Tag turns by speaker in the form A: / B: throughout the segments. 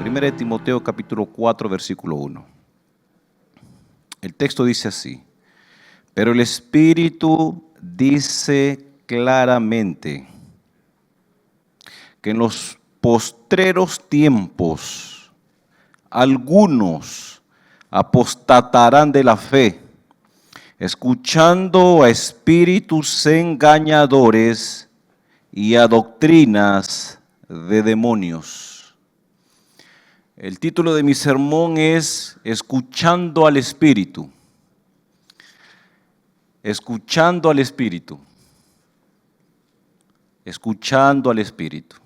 A: Primera de Timoteo capítulo 4, versículo 1. El texto dice así: pero el Espíritu dice claramente que en los postreros tiempos algunos apostatarán de la fe, escuchando a espíritus engañadores y a doctrinas de demonios. El título de mi sermón es Escuchando al Espíritu. Escuchando al Espíritu. Escuchando al Espíritu.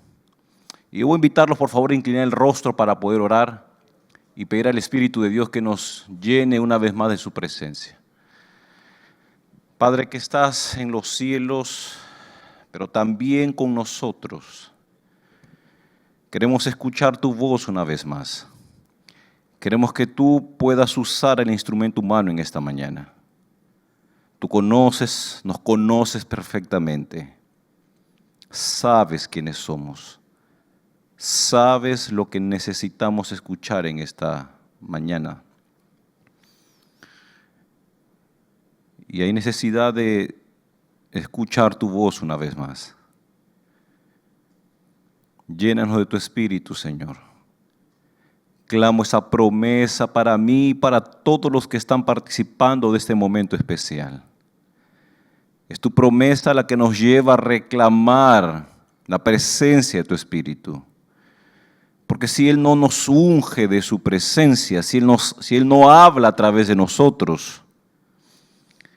A: Y yo voy a invitarlos, por favor, a inclinar el rostro para poder orar y pedir al Espíritu de Dios que nos llene una vez más de su presencia. Padre que estás en los cielos, pero también con nosotros. Queremos escuchar tu voz una vez más. Queremos que tú puedas usar el instrumento humano en esta mañana. Tú nos conoces perfectamente. Sabes quiénes somos. Sabes lo que necesitamos escuchar en esta mañana. Y hay necesidad de escuchar tu voz una vez más. Llénanos de tu Espíritu, Señor. Clamo esa promesa para mí y para todos los que están participando de este momento especial. Es tu promesa la que nos lleva a reclamar la presencia de tu Espíritu. Porque si Él no nos unge de su presencia, si Él no habla a través de nosotros,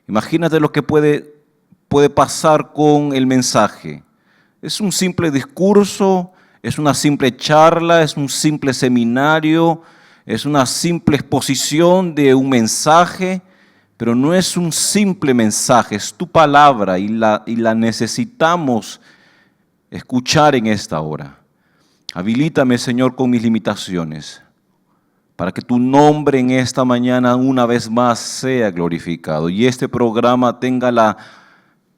A: imagínate lo que puede pasar con el mensaje. Es un simple discurso, es una simple charla, es un simple seminario, es una simple exposición de un mensaje, pero no es un simple mensaje, es tu palabra y la necesitamos escuchar en esta hora. Habilítame, Señor, con mis limitaciones, para que tu nombre en esta mañana una vez más sea glorificado y este programa tenga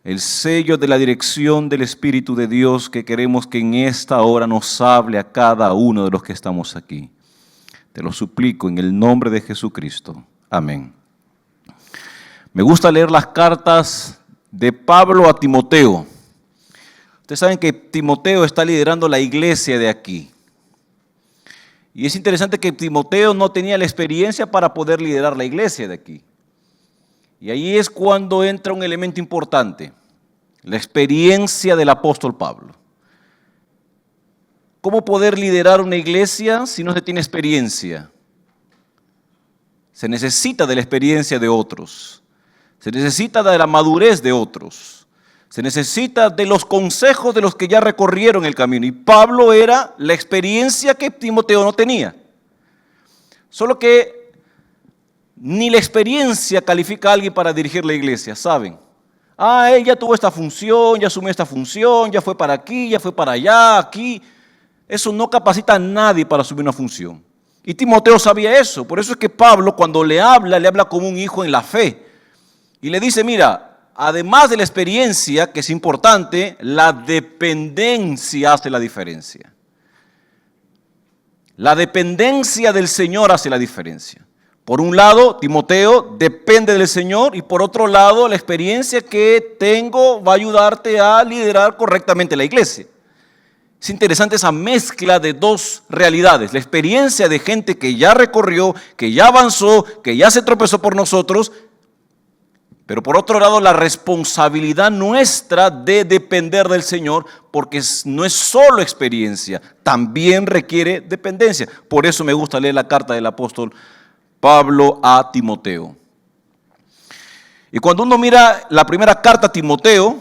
A: el sello de la dirección del Espíritu de Dios que queremos que en esta hora nos hable a cada uno de los que estamos aquí. Te lo suplico en el nombre de Jesucristo. Amén. Me gusta leer las cartas de Pablo a Timoteo. Ustedes saben que Timoteo está liderando la iglesia de aquí. Y es interesante que Timoteo no tenía la experiencia para poder liderar la iglesia de aquí. Y ahí es cuando entra un elemento importante, la experiencia del apóstol Pablo. ¿Cómo poder liderar una iglesia si no se tiene experiencia? Se necesita de la experiencia de otros, se necesita de la madurez de otros, se necesita de los consejos de los que ya recorrieron el camino. Y Pablo era la experiencia que Timoteo no tenía. Solo que ni la experiencia califica a alguien para dirigir la iglesia, ¿saben? Él ya tuvo esta función, ya asumió esta función, ya fue para aquí, ya fue para allá, aquí. Eso no capacita a nadie para asumir una función. Y Timoteo sabía eso. Por eso es que Pablo, cuando le habla como un hijo en la fe. Y le dice, mira, además de la experiencia, que es importante, la dependencia hace la diferencia. La dependencia del Señor hace la diferencia. Por un lado, Timoteo depende del Señor y por otro lado, la experiencia que tengo va a ayudarte a liderar correctamente la iglesia. Es interesante esa mezcla de dos realidades, la experiencia de gente que ya recorrió, que ya avanzó, que ya se tropezó por nosotros, pero por otro lado la responsabilidad nuestra de depender del Señor, porque no es solo experiencia, también requiere dependencia. Por eso me gusta leer la carta del apóstol Pablo a Timoteo. Y cuando uno mira la primera carta a Timoteo,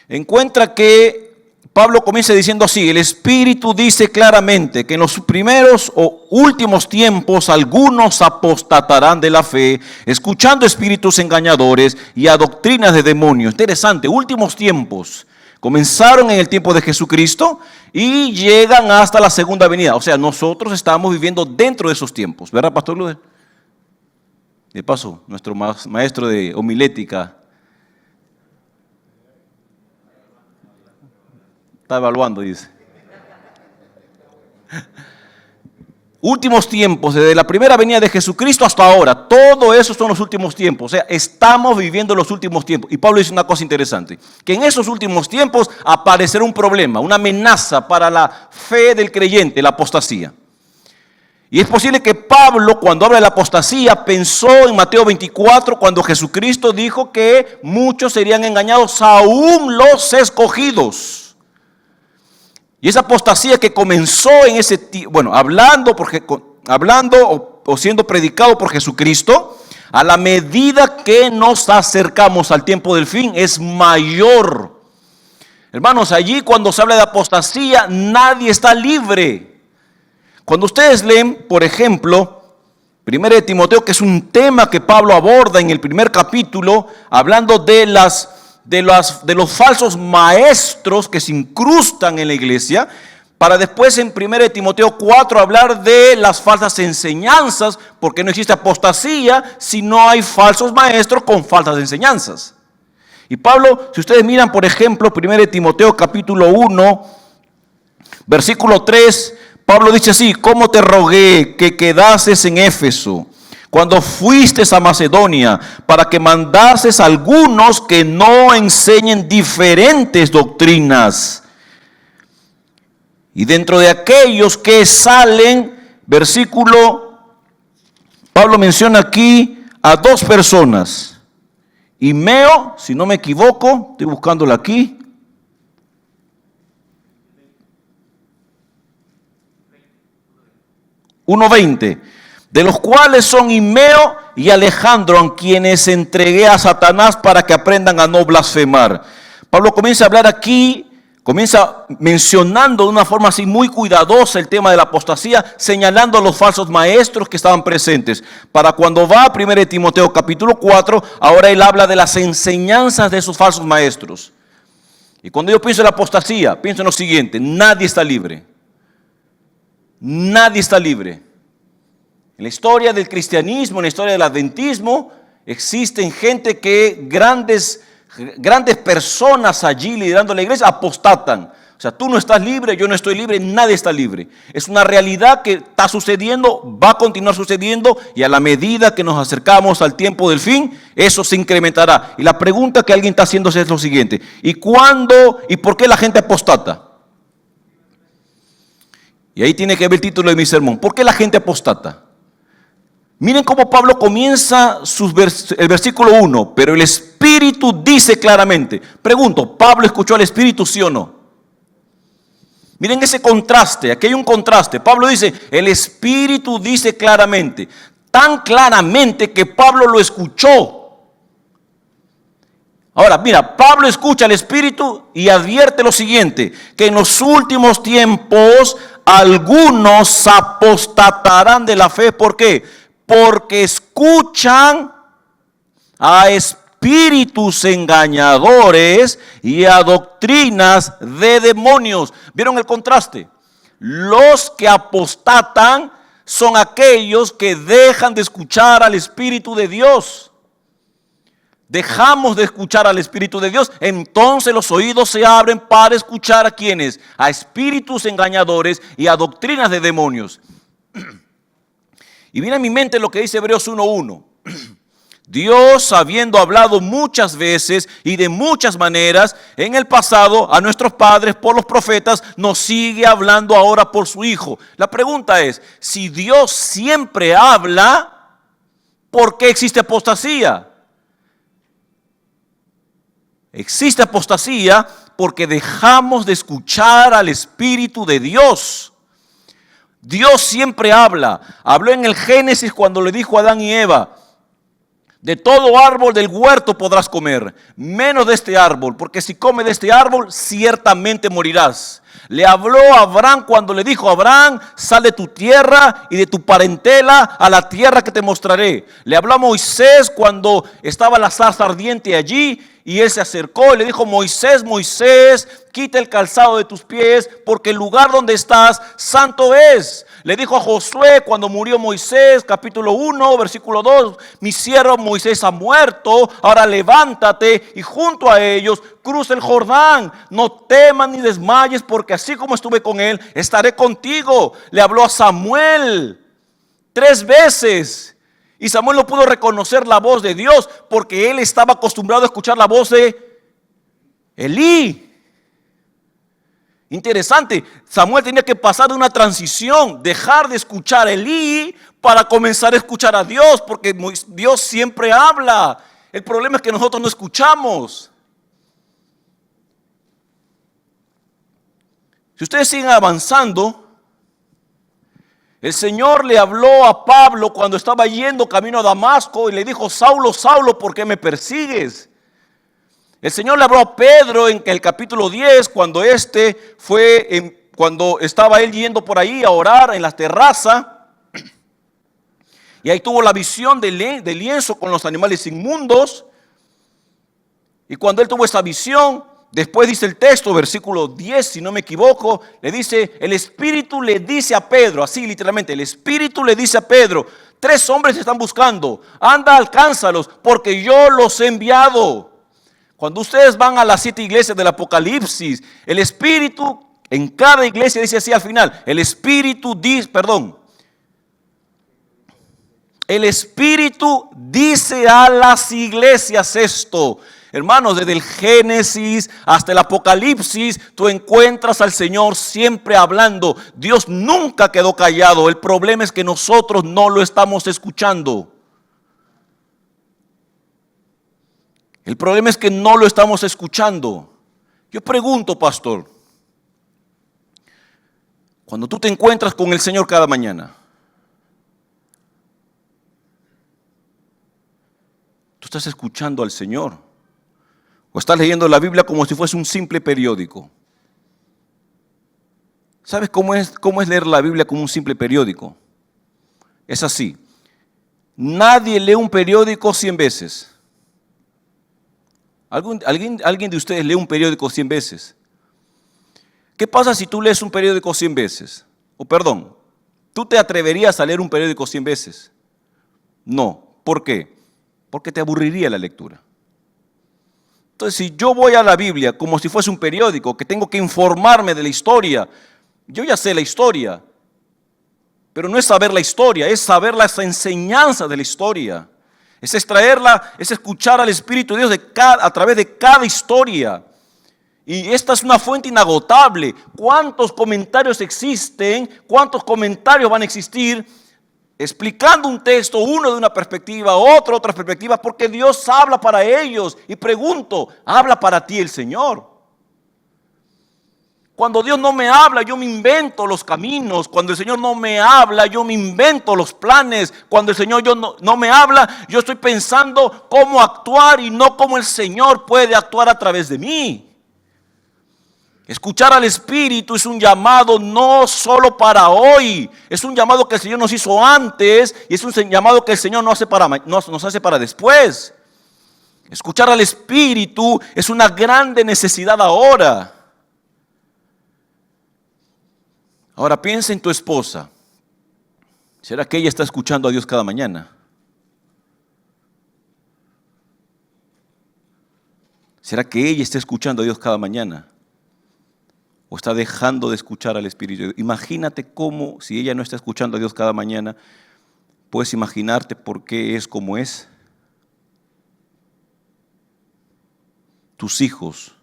A: encuentra que Pablo comienza diciendo así: el Espíritu dice claramente que en los primeros o últimos tiempos algunos apostatarán de la fe, escuchando espíritus engañadores y a doctrinas de demonios. Interesante, últimos tiempos. Comenzaron en el tiempo de Jesucristo y llegan hasta la segunda venida. O sea, nosotros estamos viviendo dentro de esos tiempos, ¿verdad, Pastor Luder? De paso, nuestro maestro de homilética está evaluando, dice. Últimos tiempos, desde la primera venida de Jesucristo hasta ahora, todo eso son los últimos tiempos. O sea, estamos viviendo los últimos tiempos. Y Pablo dice una cosa interesante, que en esos últimos tiempos aparecerá un problema, una amenaza para la fe del creyente, la apostasía. Y es posible que Pablo, cuando habla de la apostasía, pensó en Mateo 24, cuando Jesucristo dijo que muchos serían engañados, aún los escogidos. Y esa apostasía que comenzó en ese tiempo, bueno, hablando o siendo predicado por Jesucristo, a la medida que nos acercamos al tiempo del fin, es mayor. Hermanos, allí cuando se habla de apostasía, nadie está libre. Cuando ustedes leen, por ejemplo, 1 de Timoteo, que es un tema que Pablo aborda en el primer capítulo, hablando de los falsos maestros que se incrustan en la iglesia, para después en 1 de Timoteo 4 hablar de las falsas enseñanzas, porque no existe apostasía si no hay falsos maestros con falsas enseñanzas. Y Pablo, si ustedes miran, por ejemplo, 1 de Timoteo capítulo 1, versículo 3, Pablo dice así: ¿cómo te rogué que quedases en Éfeso cuando fuiste a Macedonia, para que mandases a algunos que no enseñen diferentes doctrinas? Y dentro de aquellos que salen, Pablo menciona aquí a dos personas. Himeo, si no me equivoco, estoy buscándola aquí. (1:20) de los cuales son Himeo y Alejandro, a quienes entregué a Satanás para que aprendan a no blasfemar. Pablo comienza a hablar aquí, comienza mencionando de una forma así muy cuidadosa el tema de la apostasía, señalando a los falsos maestros que estaban presentes. Para cuando va a 1 de Timoteo capítulo 4, ahora él habla de las enseñanzas de esos falsos maestros. Y cuando yo pienso en la apostasía, pienso en lo siguiente: nadie está libre. Nadie está libre. En la historia del cristianismo, en la historia del adventismo, existen gente que grandes personas allí liderando la iglesia apostatan. O sea, tú no estás libre, yo no estoy libre, nadie está libre. Es una realidad que está sucediendo, va a continuar sucediendo, y a la medida que nos acercamos al tiempo del fin, eso se incrementará. Y la pregunta que alguien está haciéndose es lo siguiente: ¿y cuándo y por qué la gente apostata? Y ahí tiene que ver el título de mi sermón. ¿Por qué la gente apostata? Miren cómo Pablo comienza el versículo 1. Pero el Espíritu dice claramente. Pregunto, ¿Pablo escuchó al Espíritu, sí o no? Miren ese contraste, aquí hay un contraste. Pablo dice, el Espíritu dice claramente. Tan claramente que Pablo lo escuchó. Ahora, mira, Pablo escucha al Espíritu y advierte lo siguiente: que en los últimos tiempos algunos apostatarán de la fe. ¿Por qué? Porque escuchan a espíritus engañadores y a doctrinas de demonios. ¿Vieron el contraste? Los que apostatan son aquellos que dejan de escuchar al Espíritu de Dios. Dejamos de escuchar al Espíritu de Dios, entonces los oídos se abren para escuchar ¿a quiénes? A espíritus engañadores y a doctrinas de demonios. Y viene a mi mente lo que dice Hebreos 1:1. Dios, habiendo hablado muchas veces y de muchas maneras en el pasado a nuestros padres por los profetas, nos sigue hablando ahora por su Hijo. La pregunta es, si Dios siempre habla, ¿por qué existe apostasía? Existe apostasía porque dejamos de escuchar al Espíritu de Dios. Dios siempre habla. Habló en el Génesis cuando le dijo a Adán y Eva: de todo árbol del huerto podrás comer, menos de este árbol, porque si comes de este árbol, ciertamente morirás. Le habló a Abraham cuando le dijo: Abraham, sal de tu tierra y de tu parentela a la tierra que te mostraré. Le habló a Moisés cuando estaba la zarza ardiente allí, y él se acercó y le dijo: Moisés, Moisés, quita el calzado de tus pies, porque el lugar donde estás, santo es. Le dijo a Josué cuando murió Moisés, capítulo 1, versículo 2, mi siervo Moisés ha muerto, ahora levántate y junto a ellos cruza el Jordán. No temas ni desmayes, porque así como estuve con él, estaré contigo. Le habló a Samuel 3 veces. Y Samuel no pudo reconocer la voz de Dios porque él estaba acostumbrado a escuchar la voz de Elí. Interesante, Samuel tenía que pasar de una transición, dejar de escuchar a Elí para comenzar a escuchar a Dios, porque Dios siempre habla. El problema es que nosotros no escuchamos. Si ustedes siguen avanzando, el Señor le habló a Pablo cuando estaba yendo camino a Damasco y le dijo: Saulo, Saulo, ¿por qué me persigues? El Señor le habló a Pedro en el capítulo 10 cuando cuando estaba él yendo por ahí a orar en la terraza, y ahí tuvo la visión del lienzo con los animales inmundos. Y cuando él tuvo esa visión, después dice el texto, versículo 10, si no me equivoco, le dice, el Espíritu le dice a Pedro, así literalmente, el Espíritu le dice a Pedro: 3 hombres te están buscando, anda, alcánzalos, porque yo los he enviado. Cuando ustedes van a las 7 iglesias del Apocalipsis, el Espíritu en cada iglesia dice así al final, el Espíritu dice a las iglesias esto. Hermanos, desde el Génesis hasta el Apocalipsis, tú encuentras al Señor siempre hablando. Dios nunca quedó callado. El problema es que nosotros no lo estamos escuchando. El problema es que no lo estamos escuchando. Yo pregunto, pastor, cuando tú te encuentras con el Señor cada mañana, ¿tú estás escuchando al Señor? ¿O estás leyendo la Biblia como si fuese un simple periódico? ¿Sabes cómo es leer la Biblia como un simple periódico? Es así. Nadie lee un periódico 100 veces. ¿Alguien de ustedes lee un periódico 100 veces? ¿Qué pasa si tú lees un periódico 100 veces? ¿Tú te atreverías a leer un periódico 100 veces? No. ¿Por qué? Porque te aburriría la lectura. Entonces, si yo voy a la Biblia como si fuese un periódico, que tengo que informarme de la historia, yo ya sé la historia, pero no es saber la historia, es saber las enseñanzas de la historia. Es extraerla, es escuchar al Espíritu de Dios a través de cada historia. Y esta es una fuente inagotable. ¿Cuántos comentarios existen? ¿Cuántos comentarios van a existir explicando un texto, uno de una perspectiva, otro otra perspectiva? Porque Dios habla para ellos. Y pregunto, ¿habla para ti el Señor? Cuando Dios no me habla, yo me invento los caminos. Cuando el Señor no me habla, yo me invento los planes. Cuando el Señor no me habla, yo estoy pensando cómo actuar y no cómo el Señor puede actuar a través de mí. Escuchar al Espíritu es un llamado no solo para hoy, es un llamado que el Señor nos hizo antes y es un llamado que el Señor nos hace para después. Escuchar al Espíritu es una grande necesidad ahora. Ahora piensa en tu esposa. ¿Será que ella está escuchando a Dios cada mañana? ¿Será que ella está escuchando a Dios cada mañana? ¿O está dejando de escuchar al Espíritu? Imagínate cómo, si ella no está escuchando a Dios cada mañana, puedes imaginarte por qué es como es. Tus hijos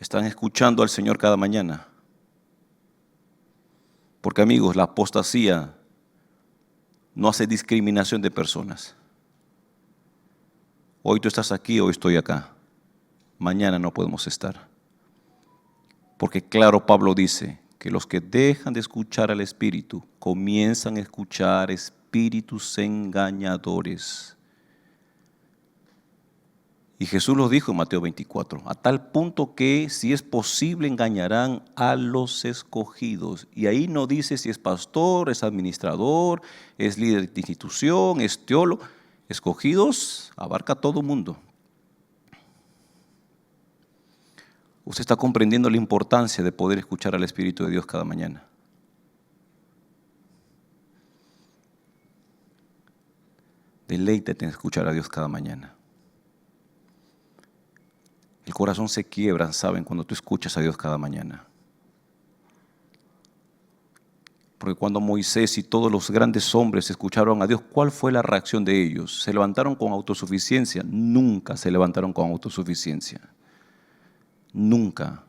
A: están escuchando al Señor cada mañana. Porque, amigos, la apostasía no hace discriminación de personas. Hoy tú estás aquí, hoy estoy acá. Mañana no podemos estar. Porque claro, Pablo dice que los que dejan de escuchar al Espíritu comienzan a escuchar espíritus engañadores. Y Jesús lo dijo en Mateo 24, a tal punto que si es posible engañarán a los escogidos. Y ahí no dice si es pastor, es administrador, es líder de institución, es teólogo. Escogidos abarca a todo mundo. Usted está comprendiendo la importancia de poder escuchar al Espíritu de Dios cada mañana. Deleítate en escuchar a Dios cada mañana. El corazón se quiebra, ¿saben? Cuando tú escuchas a Dios cada mañana. Porque cuando Moisés y todos los grandes hombres escucharon a Dios, ¿cuál fue la reacción de ellos? ¿Se levantaron con autosuficiencia? Nunca se levantaron con autosuficiencia. Nunca.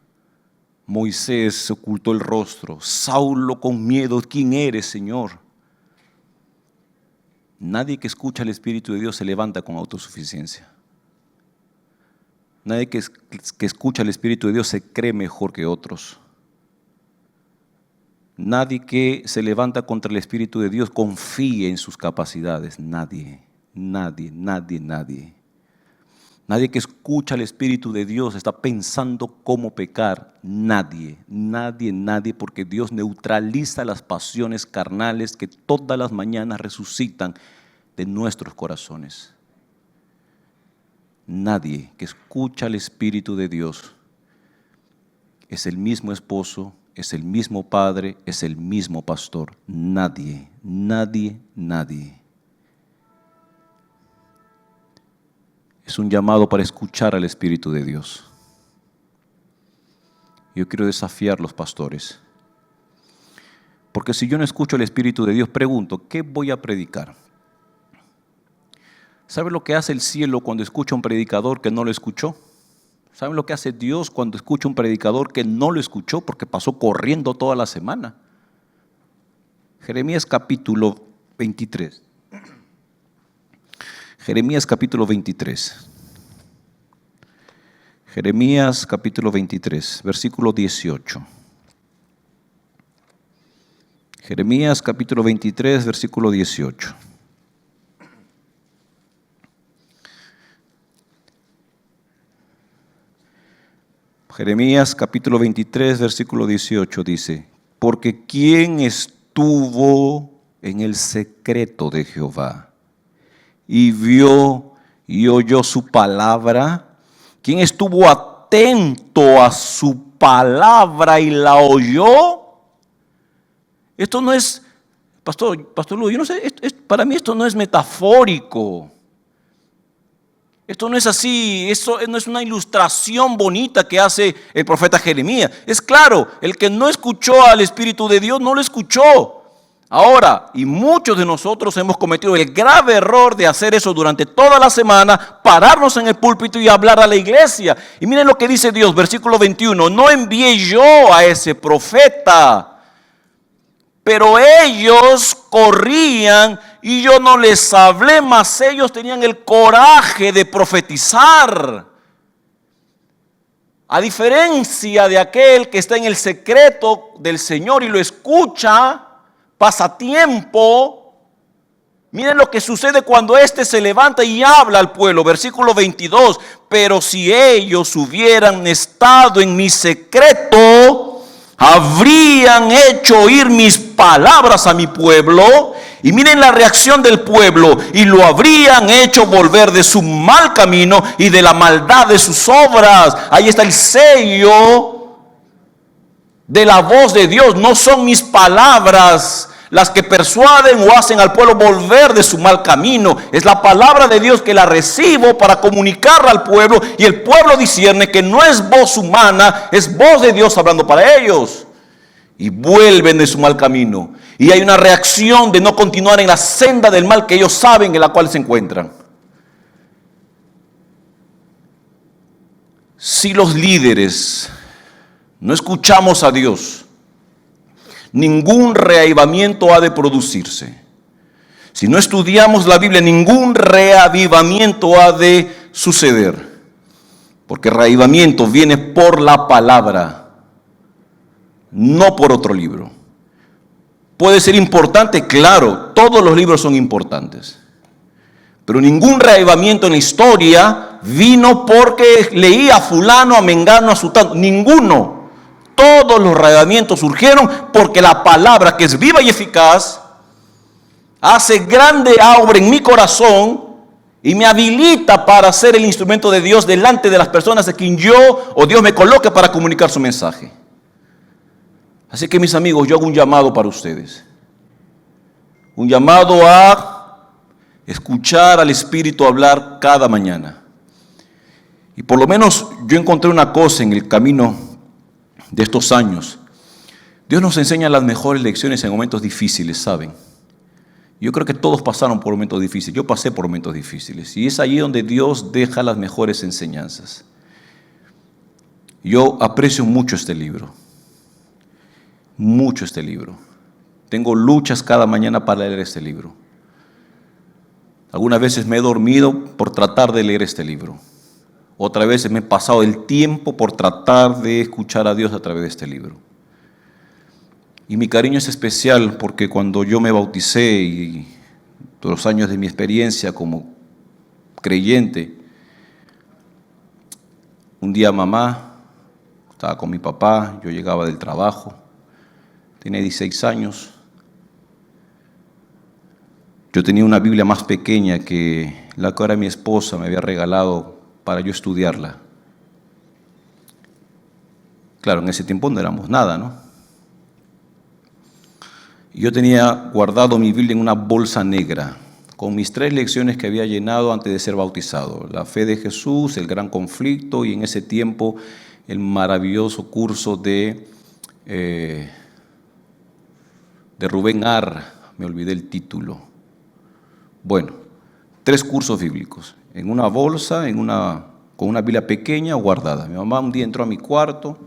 A: Moisés se ocultó el rostro. Saulo con miedo, ¿quién eres, Señor? Nadie que escucha el Espíritu de Dios se levanta con autosuficiencia. Nadie que escucha el Espíritu de Dios se cree mejor que otros. Nadie que se levanta contra el Espíritu de Dios confía en sus capacidades. Nadie. Nadie que escucha el Espíritu de Dios está pensando cómo pecar. Nadie, porque Dios neutraliza las pasiones carnales que todas las mañanas resucitan de nuestros corazones. Nadie que escucha el Espíritu de Dios es el mismo esposo, es el mismo padre, es el mismo pastor. Nadie. Es un llamado para escuchar al Espíritu de Dios. Yo quiero desafiar a los pastores. Porque si yo no escucho el Espíritu de Dios, pregunto, ¿qué voy a predicar? ¿Sabe lo que hace el cielo cuando escucha a un predicador que no lo escuchó? ¿Saben lo que hace Dios cuando escucha a un predicador que no lo escuchó porque pasó corriendo toda la semana? Jeremías capítulo 23. Jeremías capítulo 23. Jeremías capítulo 23, versículo 18. Jeremías capítulo 23, versículo 18. Jeremías capítulo 23, versículo 18 dice: porque ¿quién estuvo en el secreto de Jehová y vio y oyó su palabra? ¿Quién estuvo atento a su palabra y la oyó? Esto no es, Pastor Ludo, yo no sé, para mí esto no es metafórico. Esto no es así, esto no es una ilustración bonita que hace el profeta Jeremías. Es claro, el que no escuchó al Espíritu de Dios no lo escuchó. Ahora, y muchos de nosotros hemos cometido el grave error de hacer eso durante toda la semana, pararnos en el púlpito y hablar a la iglesia. Y miren lo que dice Dios, versículo 21, no envié yo a ese profeta, pero ellos corrían y yo no les hablé, mas ellos tenían el coraje de profetizar. A diferencia de aquel que está en el secreto del Señor y lo escucha, pasa tiempo. Miren lo que sucede cuando éste se levanta y habla al pueblo. Versículo 22. Pero si ellos hubieran estado en mi secreto, habrían hecho oír mis palabras a mi pueblo. Y miren la reacción del pueblo. Y lo habrían hecho volver de su mal camino y de la maldad de sus obras. Ahí está el sello de la voz de Dios. No son mis palabras las que persuaden o hacen al pueblo volver de su mal camino. Es la palabra de Dios que la recibo para comunicarla al pueblo, y el pueblo discierne que no es voz humana, es voz de Dios hablando para ellos. Y vuelven de su mal camino. Y hay una reacción de no continuar en la senda del mal que ellos saben en la cual se encuentran. Si los líderes no escuchamos a Dios, ningún reavivamiento ha de producirse. Si no estudiamos la Biblia, ningún reavivamiento ha de suceder. Porque reavivamiento viene por la palabra, no por otro libro. Puede ser importante, claro, todos los libros son importantes. Pero ningún reavivamiento en la historia vino porque leía a fulano, a mengano, a sutano. Ninguno. Todos los reavivamientos surgieron porque la palabra, que es viva y eficaz, hace grande obra en mi corazón y me habilita para ser el instrumento de Dios delante de las personas a quien yo o Dios me coloque para comunicar su mensaje. Así que, mis amigos, yo hago un llamado para ustedes. Un llamado a escuchar al Espíritu hablar cada mañana. Y por lo menos yo encontré una cosa en el camino de estos años. Dios nos enseña las mejores lecciones en momentos difíciles, ¿saben? Yo creo que todos pasaron por momentos difíciles. Yo pasé por momentos difíciles. Y es allí donde Dios deja las mejores enseñanzas. Yo aprecio mucho este libro. Mucho este libro. Tengo luchas cada mañana para leer este libro. Algunas veces me he dormido por tratar de leer este libro. Otras veces me he pasado el tiempo por tratar de escuchar a Dios a través de este libro. Y mi cariño es especial porque cuando yo me bauticé y todos los años de mi experiencia como creyente, un día mamá estaba con mi papá, yo llegaba del trabajo, tenía 16 años. Yo tenía una Biblia más pequeña que la que ahora mi esposa me había regalado para yo estudiarla. Claro, en ese tiempo no éramos nada, ¿no? Yo tenía guardado mi Biblia en una bolsa negra, con mis 3 lecciones que había llenado antes de ser bautizado. La fe de Jesús, el gran conflicto y en ese tiempo el maravilloso curso de Rubén Ar, me olvidé el título. Bueno, 3 cursos bíblicos, en una bolsa, con una Biblia pequeña guardada. Mi mamá un día entró a mi cuarto,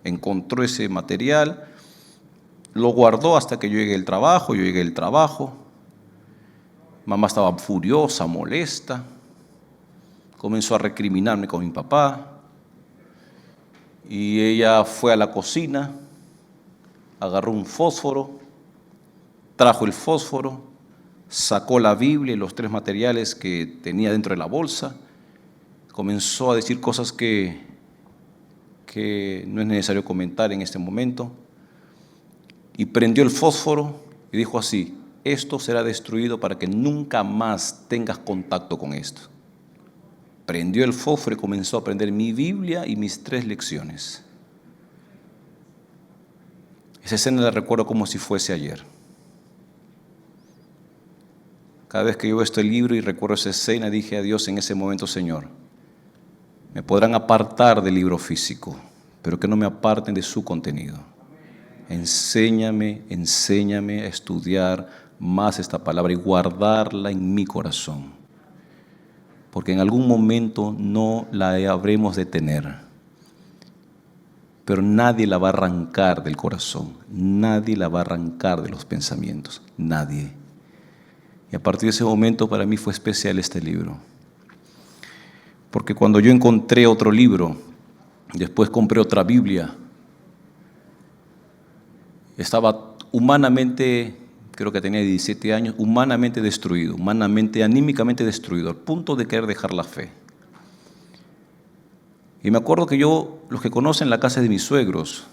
A: encontró ese material, lo guardó hasta que yo llegué del trabajo. Mamá estaba furiosa, molesta, comenzó a recriminarme con mi papá y ella fue a la cocina, agarró un fósforo, trajo el fósforo, sacó la Biblia y los 3 materiales que tenía dentro de la bolsa, comenzó a decir cosas que no es necesario comentar en este momento, y prendió el fósforo y dijo así: esto será destruido para que nunca más tengas contacto con esto. Prendió el fósforo y comenzó a prender mi Biblia y mis 3 lecciones. Esa escena la recuerdo como si fuese ayer. Cada vez que yo veo este libro y recuerdo esa escena, dije a Dios en ese momento: Señor, me podrán apartar del libro físico, pero que no me aparten de su contenido. Enséñame a estudiar más esta palabra y guardarla en mi corazón, porque en algún momento no la habremos de tener, pero nadie la va a arrancar del corazón, nadie la va a arrancar de los pensamientos, nadie. Y a partir de ese momento para mí fue especial este libro, porque cuando yo encontré otro libro, después compré otra Biblia, estaba humanamente, creo que tenía 17 años, humanamente destruido, humanamente, anímicamente destruido, al punto de querer dejar la fe. Y me acuerdo que los que conocen la casa de mis suegros,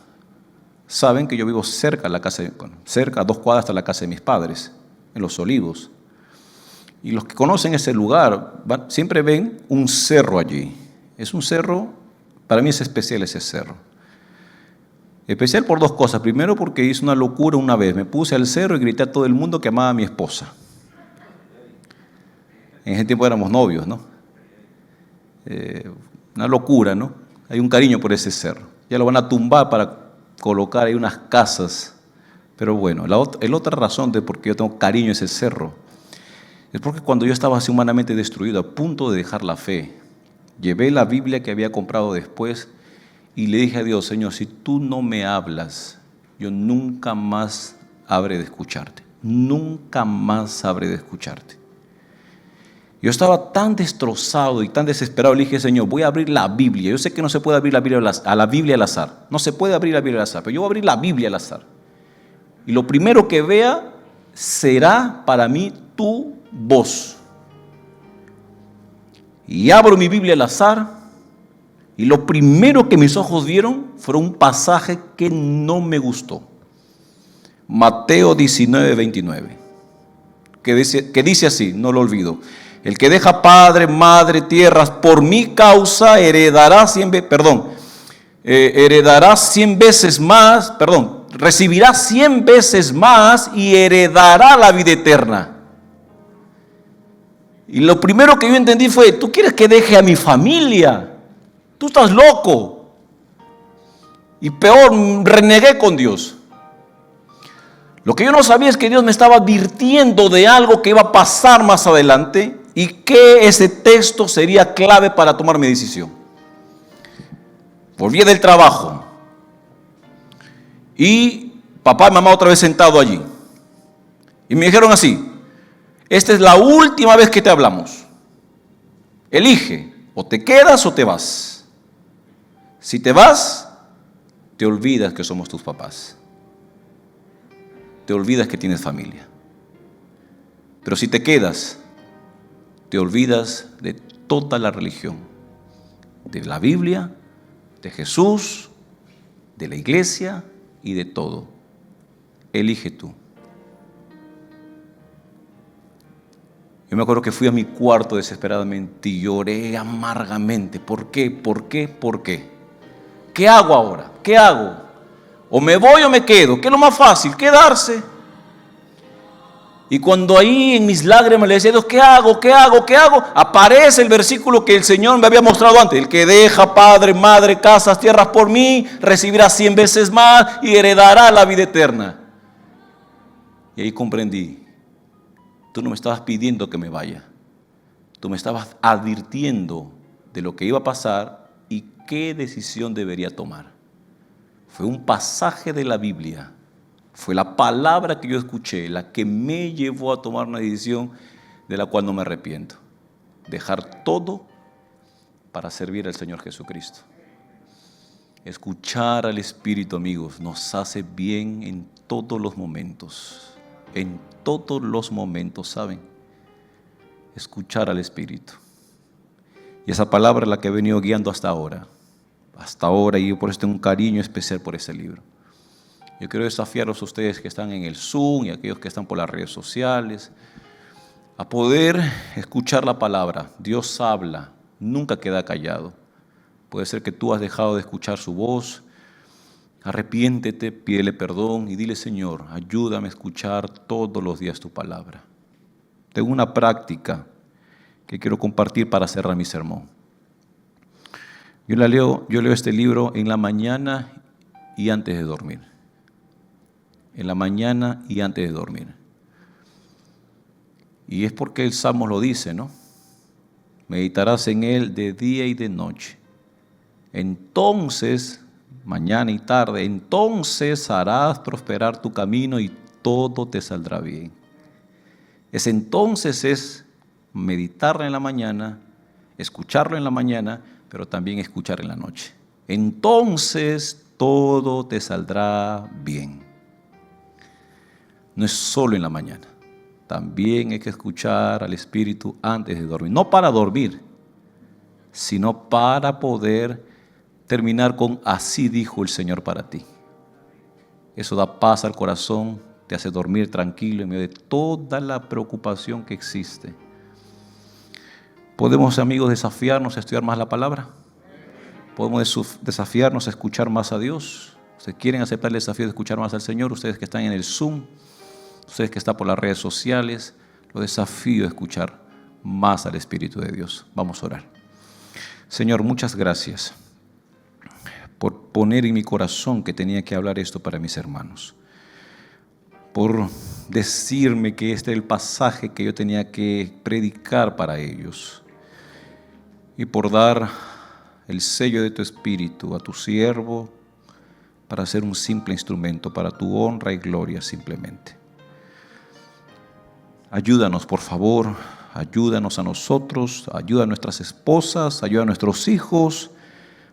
A: saben que yo vivo cerca, cerca, a 2 cuadras hasta la casa de mis padres, en Los Olivos. Y los que conocen ese lugar, siempre ven un cerro allí. Es un cerro, para mí es especial ese cerro. Especial por 2 cosas. Primero, porque hice una locura una vez. Me puse al cerro y grité a todo el mundo que amaba a mi esposa. En ese tiempo éramos novios, ¿no? Una locura, ¿no? Hay un cariño por ese cerro. Ya lo van a tumbar para colocar ahí unas casas. Pero bueno, la otra razón de por qué yo tengo cariño a ese cerro es porque cuando yo estaba así humanamente destruido, a punto de dejar la fe, llevé la Biblia que había comprado después y le dije a Dios: Señor, si tú no me hablas, yo nunca más habré de escucharte. Nunca más habré de escucharte. Yo estaba tan destrozado y tan desesperado, le dije: Señor, voy a abrir la Biblia. Yo sé que no se puede abrir la Biblia al azar. No se puede abrir la Biblia al azar, pero yo voy a abrir la Biblia al azar. Y lo primero que vea será para mí tu voz. Y abro mi Biblia al azar. Y lo primero que mis ojos vieron fue un pasaje que no me gustó. Mateo 19:29. Que dice así, no lo olvido: el que deja padre, madre, tierras, por mi causa heredará 100 veces más, recibirá 100 veces más y heredará la vida eterna. Y lo primero que yo entendí fue, ¿tú quieres que deje a mi familia? Tú estás loco. Y peor, renegué con Dios. Lo que yo no sabía es que Dios me estaba advirtiendo de algo que iba a pasar más adelante y que ese texto sería clave para tomar mi decisión. Volví del trabajo y papá y mamá otra vez sentado allí. Y me dijeron así, esta es la última vez que te hablamos. Elige, o te quedas o te vas. Si te vas, te olvidas que somos tus papás. Te olvidas que tienes familia. Pero si te quedas, te olvidas de toda la religión, de la Biblia, de Jesús, de la iglesia y de todo. Elige tú. Yo me acuerdo que fui a mi cuarto desesperadamente y lloré amargamente. ¿Por qué? ¿Por qué? ¿Por qué? ¿Qué hago ahora? ¿Qué hago? O me voy o me quedo. ¿Qué es lo más fácil? Quedarse. Y cuando ahí en mis lágrimas le decía a Dios, ¿qué hago? ¿Qué hago? ¿Qué hago? Aparece el versículo que el Señor me había mostrado antes. El que deja padre, madre, casas, tierras por mí, recibirá 100 veces más y heredará la vida eterna. Y ahí comprendí. Tú no me estabas pidiendo que me vaya. Tú me estabas advirtiendo de lo que iba a pasar y qué decisión debería tomar. Fue un pasaje de la Biblia. Fue la palabra que yo escuché la que me llevó a tomar una decisión de la cual no me arrepiento. Dejar todo para servir al Señor Jesucristo. Escuchar al Espíritu, amigos, nos hace bien en todos los momentos. En todos los momentos, ¿saben? Escuchar al Espíritu. Y esa palabra es la que he venido guiando hasta ahora. Hasta ahora, y yo por eso tengo un cariño especial por ese libro. Yo quiero desafiarlos a ustedes que están en el Zoom y a aquellos que están por las redes sociales a poder escuchar la palabra. Dios habla, nunca queda callado. Puede ser que tú has dejado de escuchar su voz. Arrepiéntete, pídele perdón y dile, Señor, ayúdame a escuchar todos los días tu palabra. Tengo una práctica que quiero compartir para cerrar mi sermón. Yo leo este libro en la mañana y antes de dormir. En la mañana y antes de dormir. Y es porque el Salmo lo dice, ¿no? Meditarás en él de día y de noche. Entonces, mañana y tarde, entonces harás prosperar tu camino y todo te saldrá bien. Ese entonces es meditarlo en la mañana, escucharlo en la mañana, pero también escuchar en la noche. Entonces todo te saldrá bien. No es solo en la mañana, también hay que escuchar al Espíritu antes de dormir. No para dormir, sino para poder terminar con así dijo el Señor para ti. Eso da paz al corazón, te hace dormir tranquilo en medio de toda la preocupación que existe. ¿Podemos, amigos, desafiarnos a estudiar más la palabra? ¿Podemos desafiarnos a escuchar más a Dios? ¿Ustedes quieren aceptar el desafío de escuchar más al Señor? Ustedes que están en el Zoom, ustedes que están por las redes sociales, los desafío a escuchar más al Espíritu de Dios. Vamos a orar. Señor, muchas gracias por poner en mi corazón que tenía que hablar esto para mis hermanos, por decirme que este es el pasaje que yo tenía que predicar para ellos y por dar el sello de tu Espíritu a tu siervo para ser un simple instrumento para tu honra y gloria simplemente. Ayúdanos, por favor, ayúdanos a nosotros, ayuda a nuestras esposas, ayuda a nuestros hijos,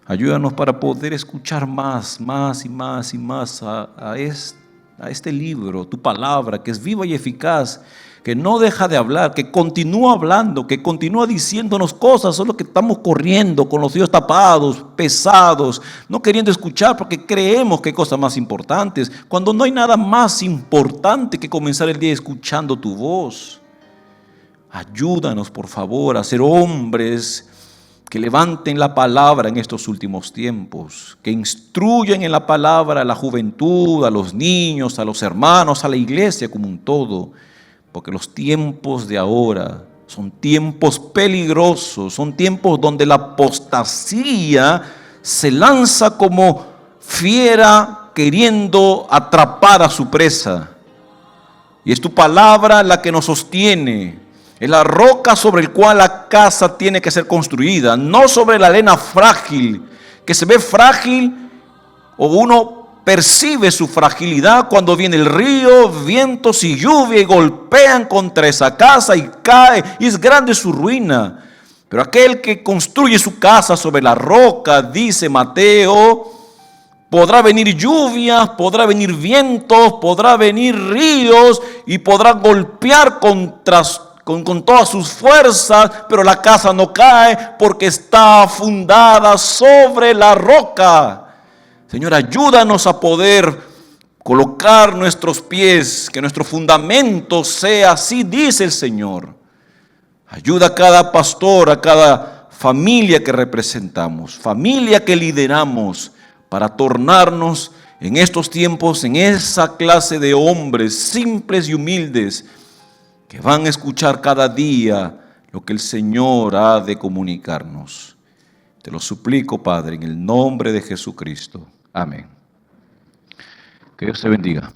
A: ayúdanos para poder escuchar más a este libro, tu palabra, que es viva y eficaz, que no deja de hablar, que continúa hablando, que continúa diciéndonos cosas, solo que estamos corriendo con los oídos tapados, pesados, no queriendo escuchar porque creemos que hay cosas más importantes, cuando no hay nada más importante que comenzar el día escuchando tu voz. Ayúdanos, por favor, a ser hombres que levanten la palabra en estos últimos tiempos, que instruyan en la palabra a la juventud, a los niños, a los hermanos, a la iglesia como un todo, porque los tiempos de ahora Son tiempos peligrosos, son tiempos donde la apostasía se lanza como fiera queriendo atrapar a su presa. Y es tu palabra la que nos sostiene. Es la roca sobre la cual la casa tiene que ser construida, no sobre la arena frágil, que se ve frágil o uno percibe su fragilidad cuando viene el río, vientos y lluvia y golpean contra esa casa y cae y es grande su ruina. Pero aquel que construye su casa sobre la roca, dice Mateo, podrá venir lluvias, podrá venir vientos, podrá venir ríos y podrá golpear con todas sus fuerzas, pero la casa no cae porque está fundada sobre la roca. Señor, ayúdanos a poder colocar nuestros pies, que nuestro fundamento sea así, dice el Señor. Ayuda a cada pastor, a cada familia que representamos, familia que lideramos, para tornarnos en estos tiempos en esa clase de hombres simples y humildes que van a escuchar cada día lo que el Señor ha de comunicarnos. Te lo suplico, Padre, en el nombre de Jesucristo. Amén. Que Dios te bendiga.